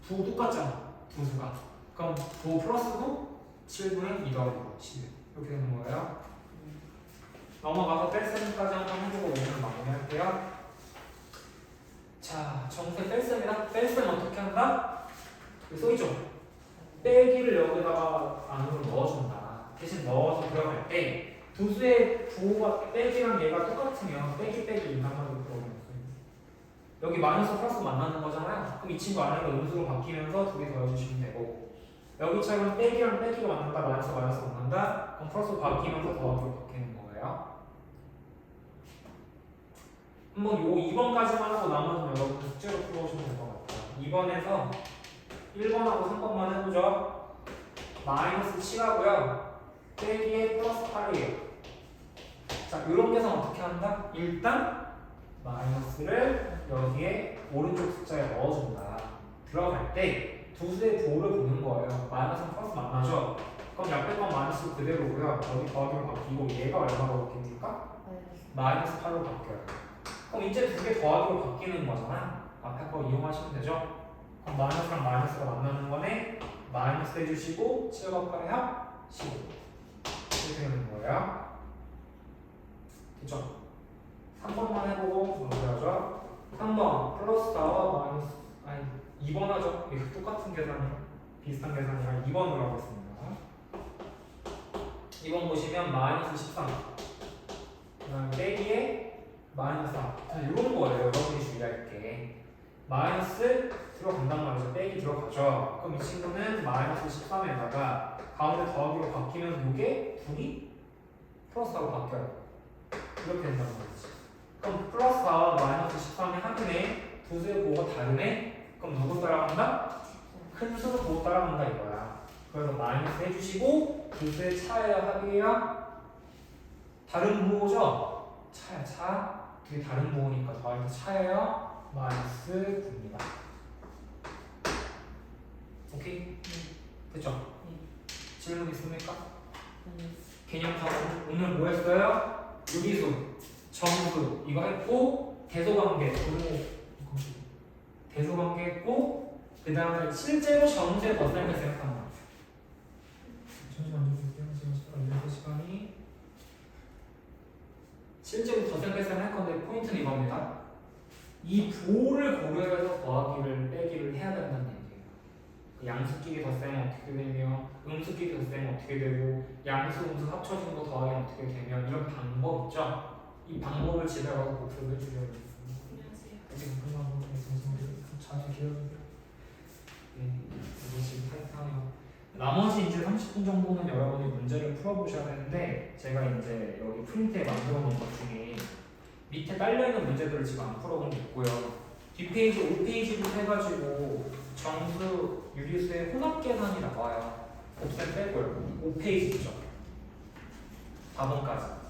부호 똑같잖아. 부수가. 그럼 부호 플러스고 7분의 2 더하기 11. 이렇게 되는 거예요. 넘어가서 뺄셈까지 한번 해보고 오늘 마무리할게요. 자, 정세 뺄셈이다. 뺄셈 어떻게 한다? 여기 써있죠? 빼기를 여기다가 안으로 넣어준다. 대신 넣어서 들어갈 때 두수의 부호가 빼기랑 얘가 똑같으면 빼기 인간만으로 들어오는 여기 마이너스 플러스 만나는 거잖아요. 그럼 이 친구 안에가 음수로 바뀌면서 두 개 더해주시면 되고 여기처럼 빼기랑 빼기가 만난다. 마이너스 만난다. 그럼 플러스 바뀌면서 더하기로 바뀌는 거예요. 한번 요 2번까지만 하고 나머지는 여러분 숙제로 풀어오시면 될 것 같아요. 2번에서 1번하고 3번만 해보죠. 마이너스 7하고요. 빼기에 플러스 8이에요. 자, 이런 계산 어떻게 한다? 일단 마이너스를 여기에 오른쪽 숫자에 넣어준다. 들어갈 때 두수의 부호를 보는 거예요. 마이너스는 플러스 만나죠? 그럼 옆에 건 마이너스 그대로고요. 여기 더하기로 바뀌고 얘가 얼마로 바뀝니까? 마이너스 8로 바뀌어요. 그럼 이제 두 개 더하기로 바뀌는 거잖아. 앞에 거 이용하시면 되죠? 그럼 마이너스랑 마이너스가 만나는 거네. 마이너스 해주시고 7과 8의 합 15 이렇게 되는 거예요. 됐죠? 3번만 해보고 마무리하죠. 3번 플러스 4와 마이너스 2번 하죠. 이거 똑같은 계산이에요. 비슷한 계산이라 2번으로 하겠습니다. 2번 보시면 마이너스 13 그다음에 빼기에 마이너스 4 이런 거예요. 여러분이 주의할 게 마이너스 들어간단 말이죠. 빼기 들어가죠. 그럼 이 친구는 마이너스 13에다가 가운데 더하기로 바뀌면 이게 둘이 플러스하고 바뀌어요. 이렇게 된다는 거지. 그럼 플러스 4와 마이너스 13의 합이네. 두수의 부호가 다르네. 그럼 누구 따라간다? 큰 수로 부호 따라간다 이거야. 그래서 마이너스 해주시고 두수의 차예요? 합이에요? 다른 부호죠? 차야 차. 둘이 다른 부호니까 더하기 차예요? 마이너스 9입니다. 오케이? 됐죠? 질문 있습니까? 개념 다 오늘 뭐 했어요? 유기수, 정수 이거 했고 대소관계 대소관계고 그 다음에 실제로 정수의 덧셈을 생각하는 거야. 잠시만 줄게요. 지금 시간이 실제로 덧셈 뺄셈을 할 건데 포인트는 이겁니다. 이 부호를 고려해서 더하기를 빼기를 해야 된다는 얘기예요. 양수끼리 덧셈은 어떻게 되며 음수끼리 덧셈은 어떻게 되고 양수, 음수 합쳐진 거 더하기는 어떻게 되면 이런 방법 있죠? 이 방법을 집에 가서 복습을 주려고 했습니다.
안녕하세요.
지금 끝나고 자주 기억해요. 네, 이거 지금 타이트하네요. 나머지 이제 30분 정도는 여러분이 문제를 풀어보셔야 되는데 제가 이제 여기 프린트에 만들어 놓은 것 중에 밑에 딸려있는 문제들을 지금 안 풀어본 게 있고요. 뒷페이지 5페이지부터 해가지고 정수, 유리수의 혼합 계산이 나와요. 곱셈 빼고요. 5페이지죠. 4번까지.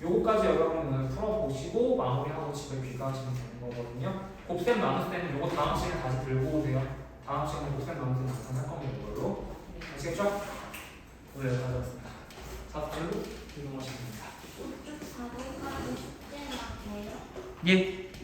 요거까지 여러분이 오늘 풀어보시고 마무리하고 집에 귀가하시면 되는 거거든요. 곱셈 나눗셈은 요거 다음 시간에 다시 들고 오세요. 다음 시간에 곱셈 나눗셈 잠깐 할 겁니다. 이걸로. 아시겠죠? 오늘 여기까지였습니다. 4줄로 이동하시면 됩니다.
우측 4번까지 숙제나 돼요?
예.